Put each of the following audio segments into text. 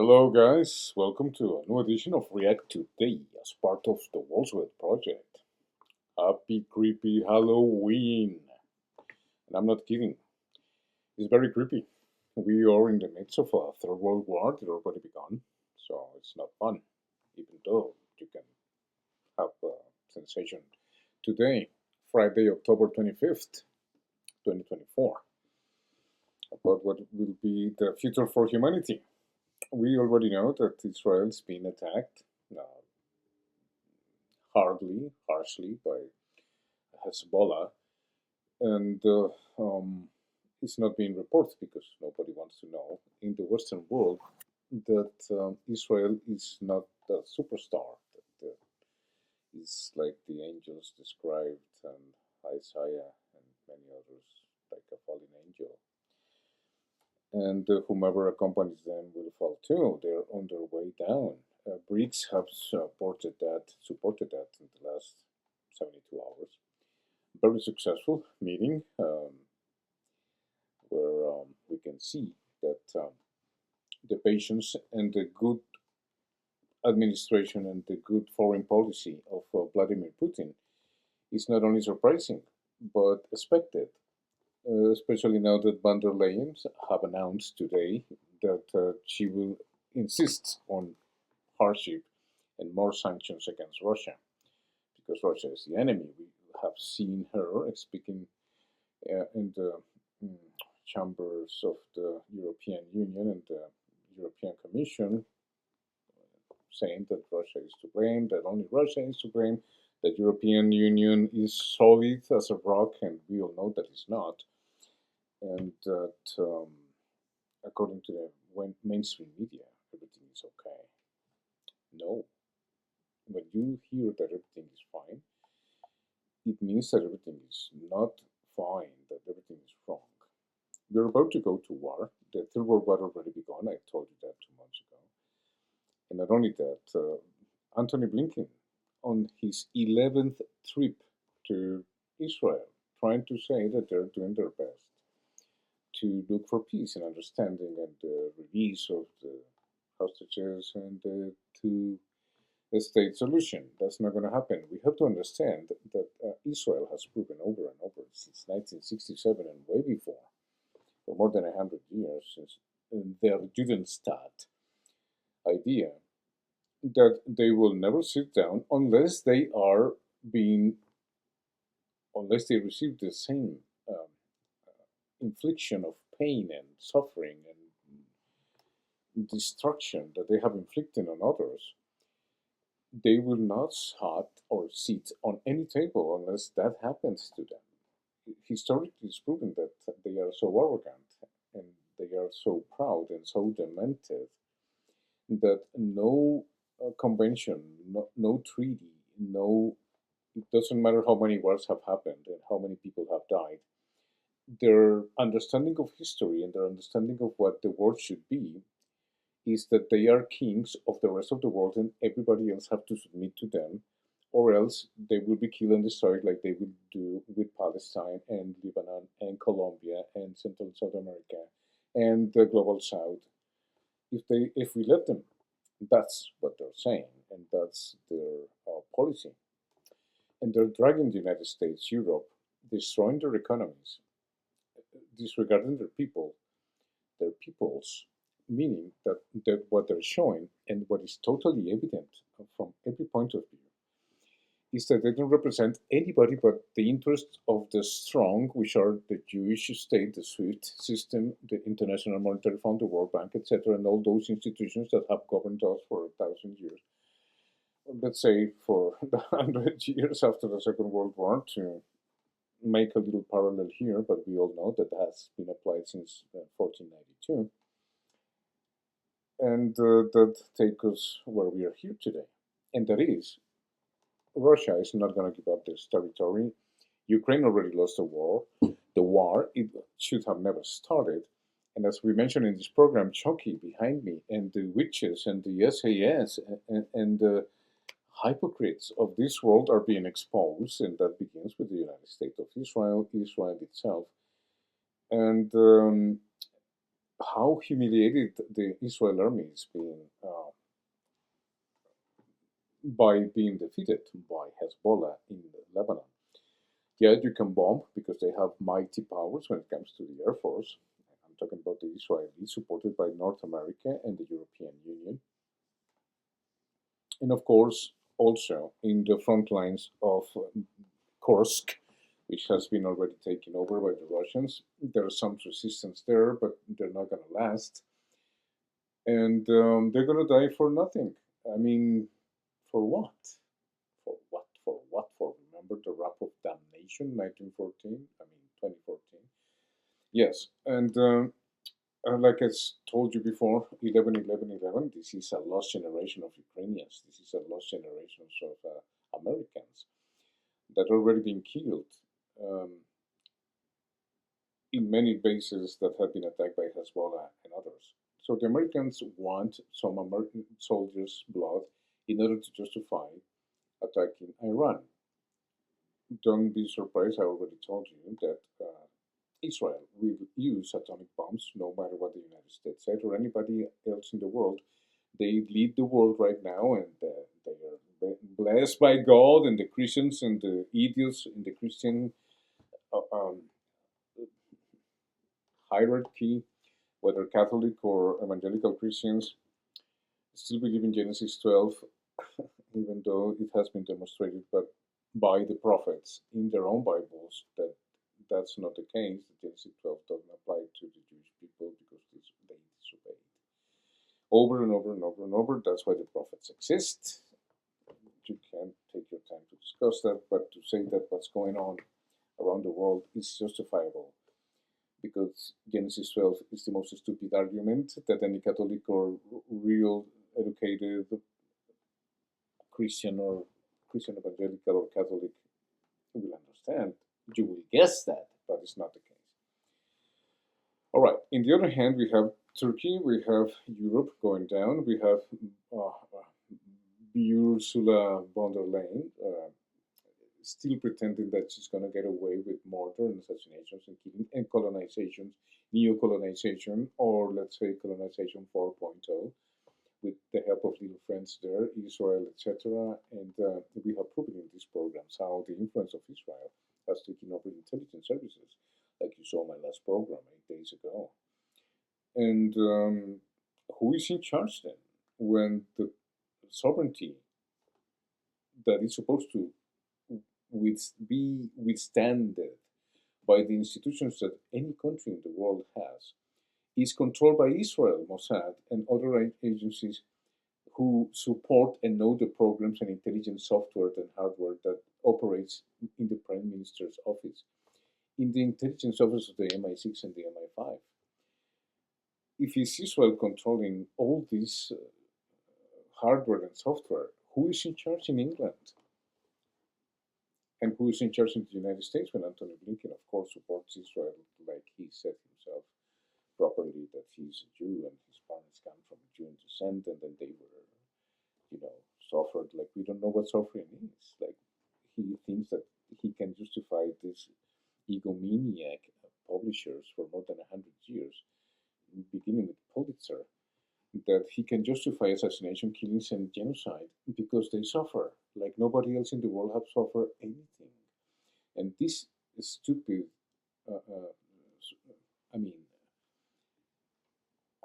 Hello, guys. Welcome to a new edition of React Today as part of the Wallswed project. Happy creepy Halloween! And I'm not kidding. It's very creepy. We are in the midst of a third world war that already begun, so it's not fun, even though you can have a sensation today, Friday, October 25th, 2024, about what will be the future for humanity. We already know that Israel's been attacked harshly by Hezbollah, and it's not being reported because nobody wants to know in the Western world that Israel is not the superstar that is like the angels described and Isaiah and many others, like a fallen angel. And whomever accompanies them will fall too. They're on their way down. BRICS have supported that in the last 72 hours. Very successful meeting where we can see that the patience and the good administration and the good foreign policy of Vladimir Putin is not only surprising but expected, especially now that van der Leyen have announced today that she will insist on hardship and more sanctions against Russia because Russia is the enemy. We have seen her speaking in the mm, chambers of the European Union and the European Commission, saying that Russia is to blame, that only Russia is to blame, that European Union is solid as a rock, and we all know that it's not, and that according to the mainstream media, everything is okay. No, when you hear that everything is fine, it means that everything is not fine, that everything is wrong. We're about to go to war. The Third World War already begun. I told you that 2 months ago. And not only that, Antony Blinken, on his 11th trip to Israel, trying to say that they're doing their best to look for peace and understanding and the release of the hostages and the two-state solution. That's not going to happen. We have to understand that Israel has proven over and over since 1967 and way before, for more than 100 years, since their Judenstaat idea, that they will never sit down unless they receive the same infliction of pain and suffering and destruction that they have inflicted on others. They will not sit on any table unless that happens to them. Historically, it's proven that they are so arrogant and they are so proud and so demented that no convention, no treaty, it doesn't matter how many wars have happened and how many people have died, their understanding of history and their understanding of what the world should be is that they are kings of the rest of the world and everybody else have to submit to them, or else they will be killed and destroyed like they will do with Palestine and Lebanon and Colombia and Central and South America and the global South if we let them. That's what they're saying, and that's their policy. And they're dragging the United States, Europe, destroying their economies, disregarding their peoples, meaning that what they're showing and what is totally evident from every point of view is that they don't represent anybody but the interests of the strong, which are the Jewish state, the SWIFT system, the International Monetary Fund, the World Bank, etc., and all those institutions that have governed us for 1,000 years. Let's say for the 100 years after the Second World War, to make a little parallel here, but we all know that has been applied since 1492. And that takes us where we are here today. And that is, Russia is not going to give up this territory. Ukraine already lost the war. The war, it should have never started. And as we mentioned in this program, Chucky behind me, and the witches, and the SAS, and the hypocrites of this world are being exposed, and that begins with the United States of Israel, Israel itself. And how humiliated the Israel army is being by being defeated by Hezbollah in Lebanon. Yeah, you can bomb because they have mighty powers when it comes to the Air Force. I'm talking about the Israelis, supported by North America and the European Union. And of course, also in the front lines of Kursk, which has been already taken over by the Russians. There's some resistance there, but they're not going to last. And they're going to die for nothing. I mean, for what? For what? For what? For remember the Rap of Damnation, 1914? I mean, 2014. Yes, and like I told you before, 11, this is a lost generation of Ukrainians. This is a lost generation of Americans that already been killed um, in many bases that have been attacked by Hezbollah and others. So the Americans want some American soldiers' blood in order to justify attacking Iran. Don't be surprised, I already told you that Israel will use atomic bombs no matter what the United States said or anybody else in the world. They lead the world right now, and they are blessed by God, and the Christians and the idiots in the Christian uh, um, hierarchy, whether Catholic or evangelical Christians, still believe in Genesis 12, even though it has been demonstrated but by the prophets in their own Bibles that that's not the case. Genesis 12 doesn't apply to the Jewish people because they disobeyed. Over and over and over and over, that's why the prophets exist. You can take your time to discuss that, but to say that what's going on around the world is justifiable because Genesis 12 is the most stupid argument that any Catholic or real educated Christian or Christian evangelical or Catholic will understand. You will guess that, but it's not the case. All right. In the other hand, we have Turkey, we have Europe going down, we have Ursula von der Leyen still pretending that she's going to get away with murder and assassinations and killing and colonizations, neo-colonization, or let's say colonization 4.0, with the help of little friends there, Israel, etc. And we have proven in these programs how the influence of Israel has taken over intelligence services, like you saw in my last program 8 days ago. And who is in charge then when the sovereignty that is supposed to be withstanded by the institutions that any country in the world has is controlled by Israel, Mossad, and other agencies who support and know the programs and intelligence software and hardware that operates in the Prime Minister's office, in the intelligence office of the MI6 and the MI5. If it's Israel controlling all this hardware and software, who is in charge in England? And who is in charge in the United States when Antony Blinken, of course, supports Israel like he said himself properly that he's a Jew and his parents come from Jewish descent and then they were, suffered. Like, we don't know what suffering is. Like, he thinks that he can justify this egomaniac publishers for more than 100 years, beginning with Pulitzer, that he can justify assassination, killings, and genocide because they suffer like nobody else in the world have suffered anything. And this stupid, uh, uh, I mean,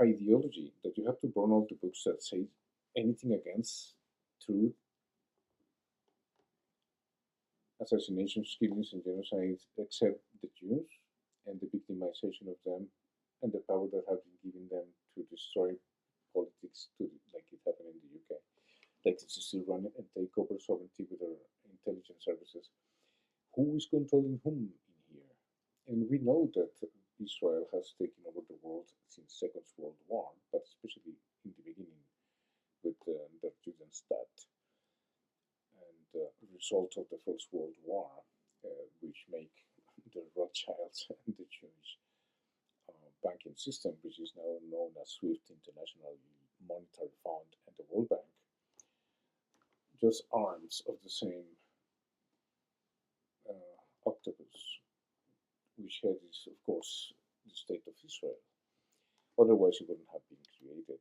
ideology that you have to burn all the books that say anything against truth, assassinations, killings, and genocide, except the Jews and the victimization of them and the power that have been given them to destroy politics, like it happened in the UK. Like to still run it and take over sovereignty with their intelligence services. Who is controlling whom in here? And we know that Israel has taken over the world since Second World War, but especially in the beginning with the Judenstaat and the result of the First World War, which make the Rothschilds and the Jewish banking system, which is now known as SWIFT, International Monetary Fund, and the World Bank, just arms of the same octopus, which head is, of course, the State of Israel. Otherwise, it wouldn't have been created.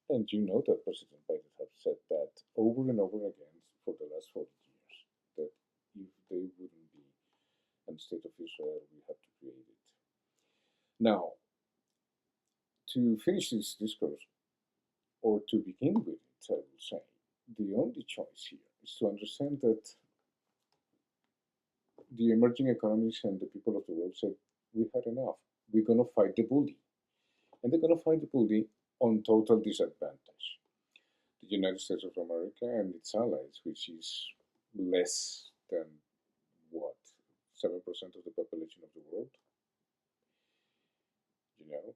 And you know that President Biden has said that over and over again for the last 40 years, that if they wouldn't be in the state of Israel, we have to create it. Now, to finish this discourse, or to begin with it, I will say, the only choice here is to understand that the emerging economies and the people of the world said, we had enough. We're going to fight the bully. And they're going to fight the bully on total disadvantage. The United States of America and its allies, which is less than what, 7% of the population of the world, you know,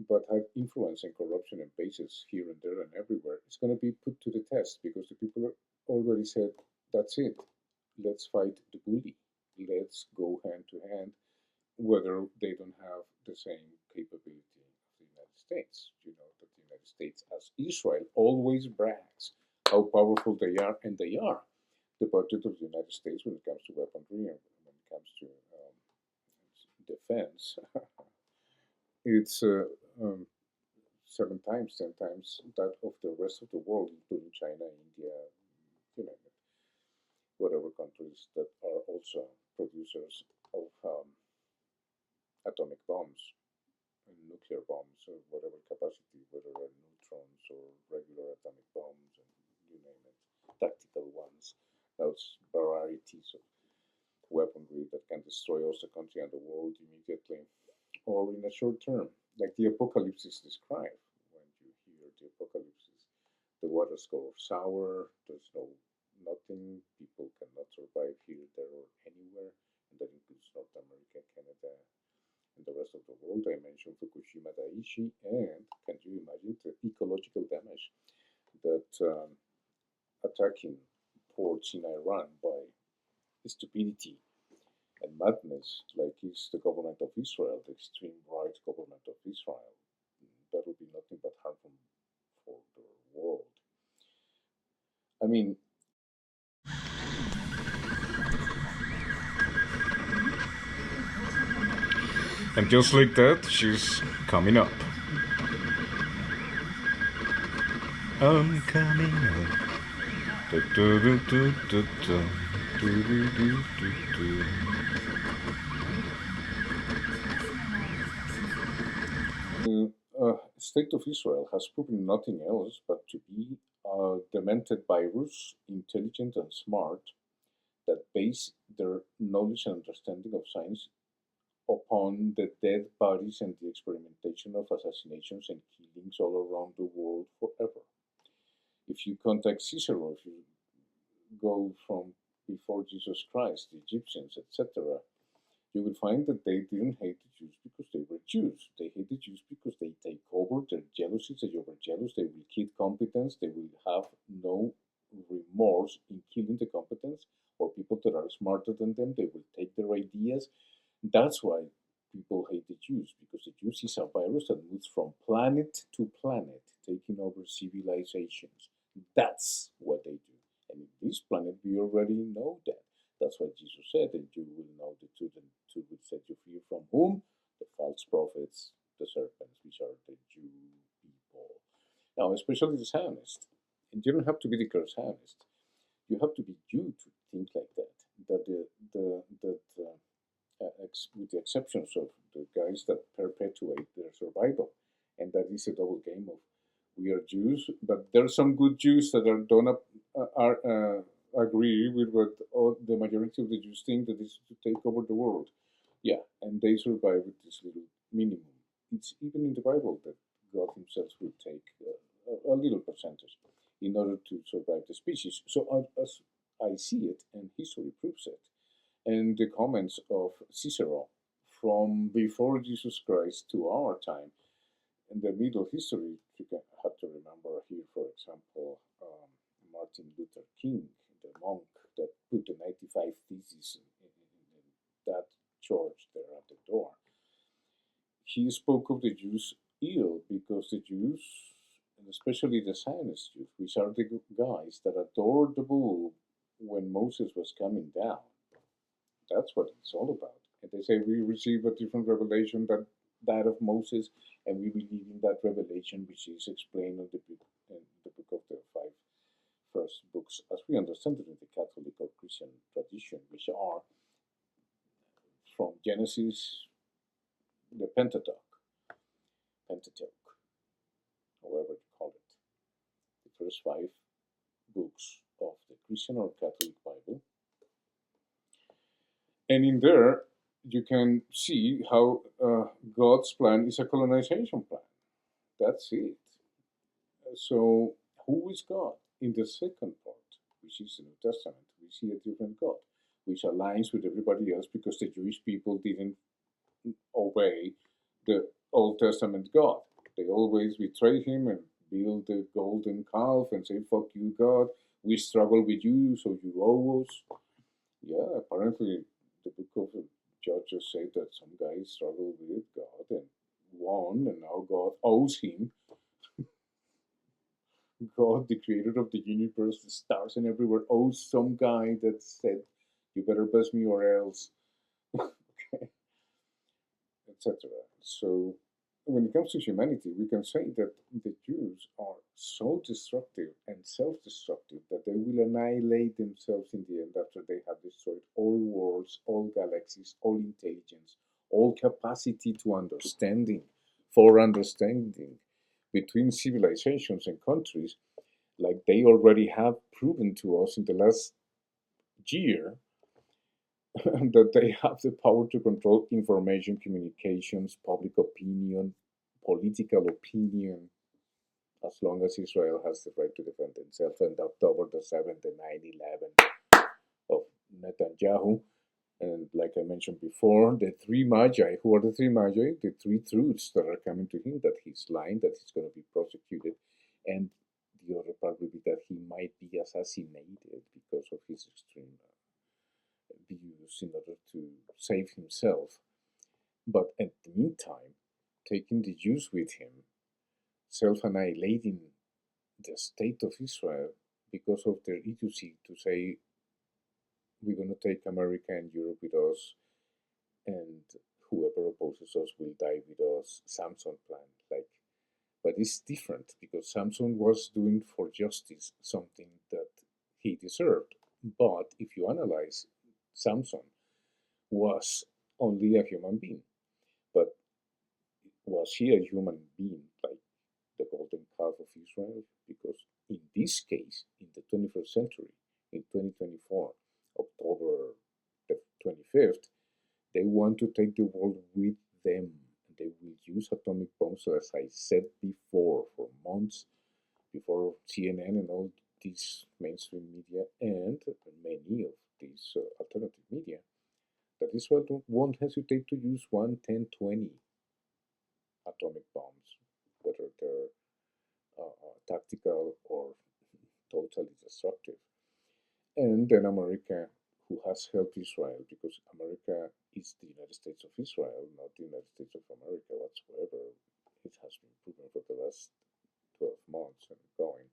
but have influence and corruption and bases here and there and everywhere. It's going to be put to the test because the people already said, that's it. Let's fight the bully. Let's go hand to hand, whether they don't have the same capability of the United States. You know that the United States, as Israel, always brags how powerful they are, and they are. The budget of the United States when it comes to weaponry and when it comes to defense, it's 7 times, 10 times that of the rest of the world, including China, India, you know, whatever countries that are also producers of atomic bombs and nuclear bombs or whatever capacity, whether they're neutrons or regular atomic bombs, and you name it, tactical ones, those varieties of weaponry that can destroy also a country and the world immediately or in a short term, like the apocalypse is described. When you hear the apocalypse, the waters go sour, there's nothing, people cannot survive here, there, or anywhere, and that includes North America, Canada, and the rest of the world. I mentioned Fukushima Daiichi, and can you imagine the ecological damage that attacking ports in Iran by stupidity and madness, like is the government of Israel, the extreme right government of Israel, that would be nothing but harmful for the world. I mean, And just like that, she's coming up. I'm coming up. Du, du, du, du, du, du. Du, du, du, du, du. the state of Israel has proven nothing else but to be a demented virus, intelligent and smart, that base their knowledge and understanding of science upon the dead bodies and the experimentation of assassinations and killings all around the world forever. If you contact Cicero, if you go from before Jesus Christ, the Egyptians, etc., you will find that they didn't hate the Jews because they were Jews. They hate the Jews because they take over their jealousies. They are jealous. They will kill competence. They will have no remorse in killing the competence or people that are smarter than them. They will take their ideas. That's why people hate the Jews, because the Jews is a virus that moves from planet to planet, taking over civilizations. That's what they do. And in this planet, we already know that. That's what Jesus said, and you will know the truth, and the truth will set you free from whom? The false prophets, the serpents, which are the Jew people. Now, especially the Zionist. And you don't have to be the Zionist. You have to be Jew to think like that. With the exceptions of the guys that perpetuate their survival, and that is a double game of we are Jews, but there are some good Jews that agree with what the majority of the Jews think, that is to take over the world. Yeah, and they survive with this little minimum. It's even in the Bible that God Himself will take a little percentage in order to survive the species. So as I see it, and history proves it, and the comments of Cicero from before Jesus Christ to our time, in the Middle history, you have to remember here, for example, Martin Luther King, the monk that put the 95 Theses in that church there at the door. He spoke of the Jews ill because the Jews, and especially the Zionist Jews, which are the guys that adored the bull when Moses was coming down. That's what it's all about. And they say we receive a different revelation that that of Moses, and we believe in that revelation, which is explained in the book of the five first books, as we understand it in the Catholic or Christian tradition, which are from Genesis, the Pentateuch, however you call it, the first five books of the Christian or Catholic Bible. And in there, you can see how God's plan is a colonization plan. That's it. So, who is God? In the second part, which is the New Testament, we see a different God, which aligns with everybody else because the Jewish people didn't obey the Old Testament God. They always betray him and build the golden calf and say, fuck you, God. We struggle with you, so you owe us. Yeah, apparently the book of Judges said that some guy struggled with God and won, and now God owes him. God, the creator of the universe, the stars and everywhere, owes some guy that said, you better bless me or else, okay, etc. So when it comes to humanity, we can say that the Jews are so destructive and self-destructive that they will annihilate themselves in the end after they have destroyed all worlds, all galaxies, all intelligence, all capacity to understanding, for understanding between civilizations and countries, like they already have proven to us in the last year that they have the power to control information, communications, public opinion, political opinion, as long as Israel has the right to defend itself. And October the 7th, the 9/11 of Netanyahu. And like I mentioned before, the three magi, who are the three magi? The three truths that are coming to him, that he's lying, that he's going to be prosecuted, and the other part would be that he might be assassinated because of his extreme views in order to save himself. But at the meantime, taking the Jews with him, self annihilating the state of Israel because of their idiocy to say, we're going to take America and Europe with us, and whoever opposes us will die with us. Samson plan, like, but it's different because Samson was doing for justice something that he deserved. But if you analyze, Samson was only a human being. But was he a human being like the golden calf of Israel? Because in this case, in the 21st century, in 2024, October the 25th, they want to take the world with them. They will use atomic bombs, as I said before, for months before CNN and all these mainstream media and many of these alternative media, that Israel won't hesitate to use 1, 10, 20 atomic bombs, whether they're tactical or totally destructive. And then America, who has helped Israel, because America is the United States of Israel, not the United States of America whatsoever. It has been proven for the last 12 months and going.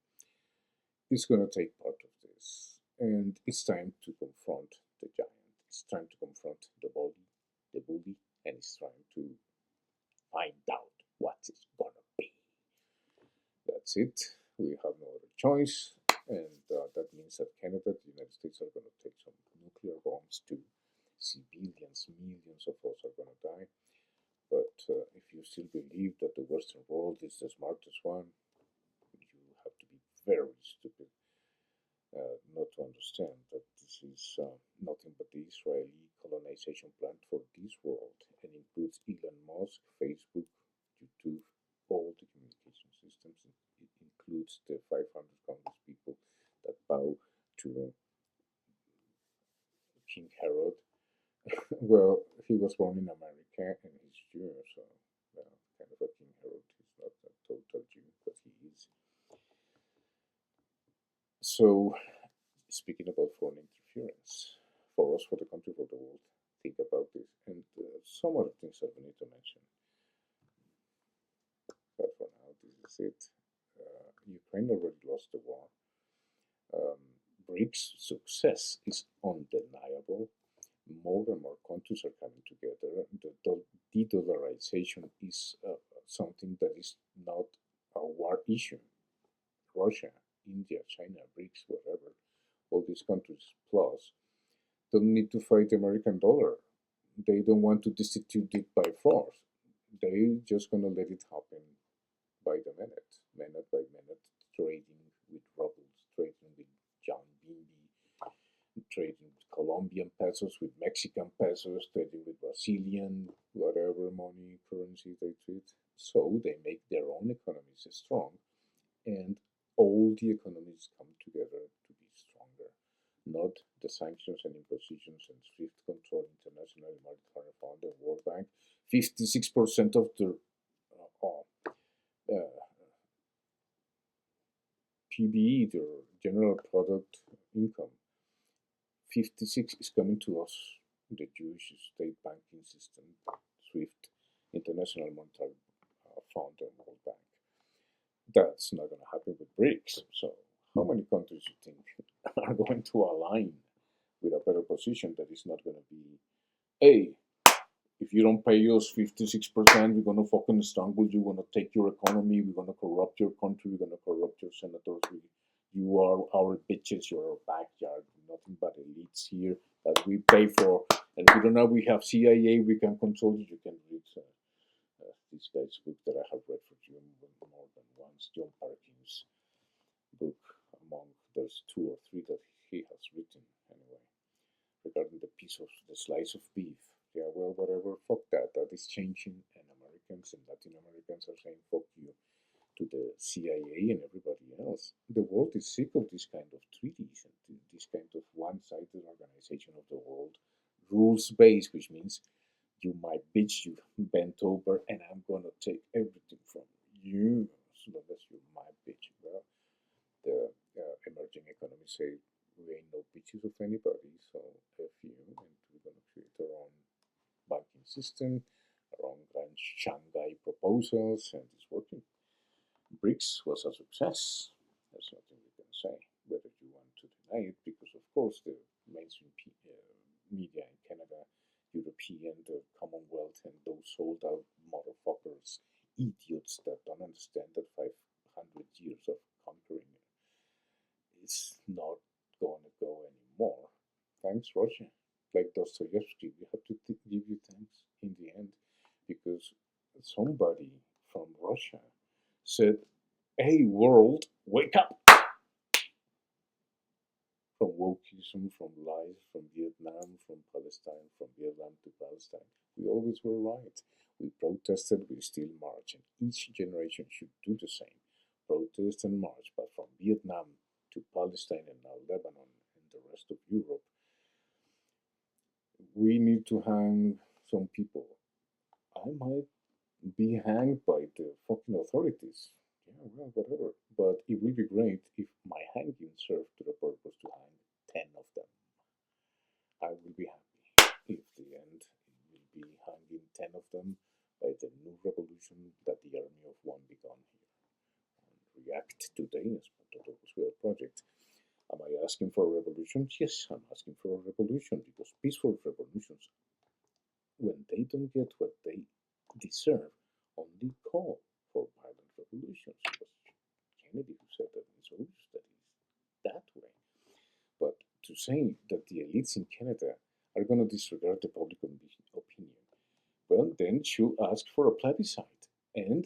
Is going to take part of this. And it's time to confront the giant. It's time to confront the bully, and it's time to find out what it's gonna be. That's it. We have no other choice, and that means that Canada, the United States are going to take some nuclear bombs too. Civilians, millions of us are going to die. But if you still believe that the Western world is the smartest one, you have to be very stupid not to understand that this is nothing but the Israeli colonization plan for this world, and includes Elon Musk, Facebook, YouTube, all the communication systems. It includes the 500 Congress people that bow to King Herod. Well, he was born in America and he's Jew, so well, kind of a King Herod. He's not a total Jew, but he is. So, speaking about foreign interference, for us, for the country, for the world, think about this. And some other things that we need to mention. But for now, this is it. Ukraine already lost the war. BRICS' success is undeniable. more and more countries are coming together. The de-dollarization is something that is not a war issue. Russia, India, China, BRICS, whatever, all these countries plus don't need to fight the American dollar. They don't want to destitute it by force. They just gonna let it happen by the minute by minute, trading with rubles, trading with John Bimby, trading with Colombian pesos, with Mexican pesos, trading with Brazilian, whatever money currency they treat. So they make their own economies strong, and all the economies come together to be stronger. Not the sanctions and impositions and strict control, International Monetary Fund and World Bank. 56% of the PBE, the general product income, 56 is coming to us, the Jewish state banking system, SWIFT, International Monetary Fund and World Bank. That's not going to happen with BRICS. So how many countries you think are going to align with a better position that is not going to be, hey, if you don't pay us 56%, we're going to fucking strangle you, we're going to take your economy, we're going to corrupt your country, we're going to corrupt your senators, you are our bitches, you're our backyard, nothing but elites here that we pay for. And if you don't know we have CIA, we can control you. You can read this guy's book that I have read for you more than once, John Parkin's book, among there's 2 or 3 that he has written anyway, regarding the piece of the slice of beef. Yeah, well, whatever, fuck that. That is changing, and Americans and Latin Americans are saying fuck you to the CIA and everybody else. The world is sick of this kind of treaties and this kind of one-sided organization of the world, rules-based, which means you my bitch, you bent over, and I'm gonna take everything from you as long as you're my bitch. Well, the emerging economies say we ain't no bitches of anybody, so F you, and we're gonna create our own banking system, our own grand Shanghai proposals, and it's working. BRICS was a success. There's nothing we can say, whether you want to deny it, because of course the mainstream media in Canada, European, the Commonwealth, and those sold out motherfuckers, idiots that don't understand that 500 years of conquering is not going to go anymore. Thanks, Russia. Like Dostoevsky, we have to give you thanks in the end, because somebody from Russia said, hey, world, wake up! From wokeism, from lies, from Vietnam, from Palestine, from Vietnam to Palestine. We always were right. We protested, we still march, and each generation should do the same. Protest and march, but from Vietnam to Palestine and now Lebanon and the rest of Europe, we need to hang some people. I might be hanged by the fucking authorities. Yeah, well, whatever. But it will be great if my hanging served to the purpose to hang 10 of them. I will be happy if the end will be hanging 10 of them by the new revolution that the army of one began here. And React today as part of the Roswell project. Am I asking for a revolution? Yes, I'm asking for a revolution, because peaceful revolutions, when they don't get what they deserve, only call for violent revolutions. It was Kennedy who said that, and it's obvious that it's that way. But to say that the elites in Canada are going to disregard the public opinion, well, then should ask for a plebiscite and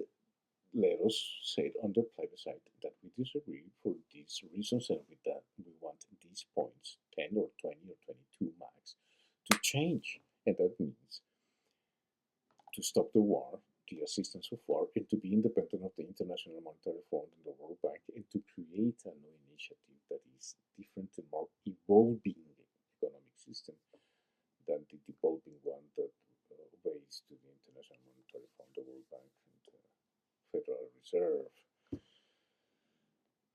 let us say on the plebiscite that we disagree for these reasons, and with that we want these points, 10 or 20 or 22 max, to change. And that means to stop the war, the assistance of war, and to be independent of the International Monetary Fund and the World Bank, and to create a new initiative that is different and more evolving economic system than the devolving one that obeys to the International Monetary Fund, the World Bank, and the Federal Reserve.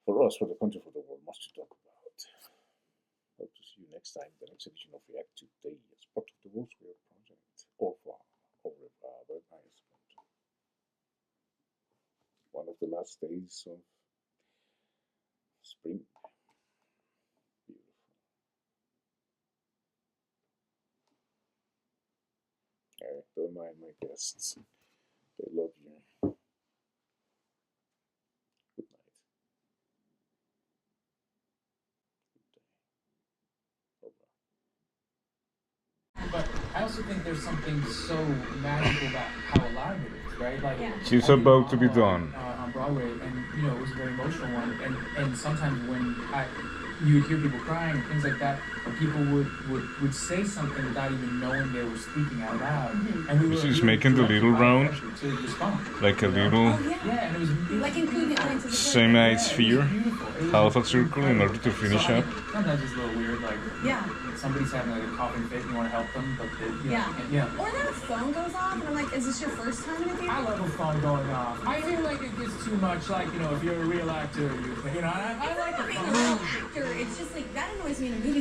For us, for the country, for the world, much to talk about. Hope to see you next time, the next edition of React Today as part of the Roswell project. Au revoir. Au revoir. Bye bye. One of the last days of spring. Beautiful. Don't mind my guests. They love you. Good night. Good day. Au revoir. But I also think there's something so magical about how alive it is, right? Like She's I did about to be monologue, done. on Broadway, and it was a very emotional one. And sometimes when you would hear people crying and things like that, and people would say something without even knowing they were speaking out loud. And we were She's making the little round, to respond. like a little Yeah, and it was Like including the audience as a semi-sphere, half a circle in order to finish up. Sometimes it's a little weird, like Yeah. somebody's having like a coughing fit, and you want to help them, but Yeah. Or then a phone goes off, and I'm like, is this your first time in a theater? I love a phone going off. I feel like it gets too much, like, if you're a real actor, I like a Being a phone. real actor, it's just like, that annoys me in a movie.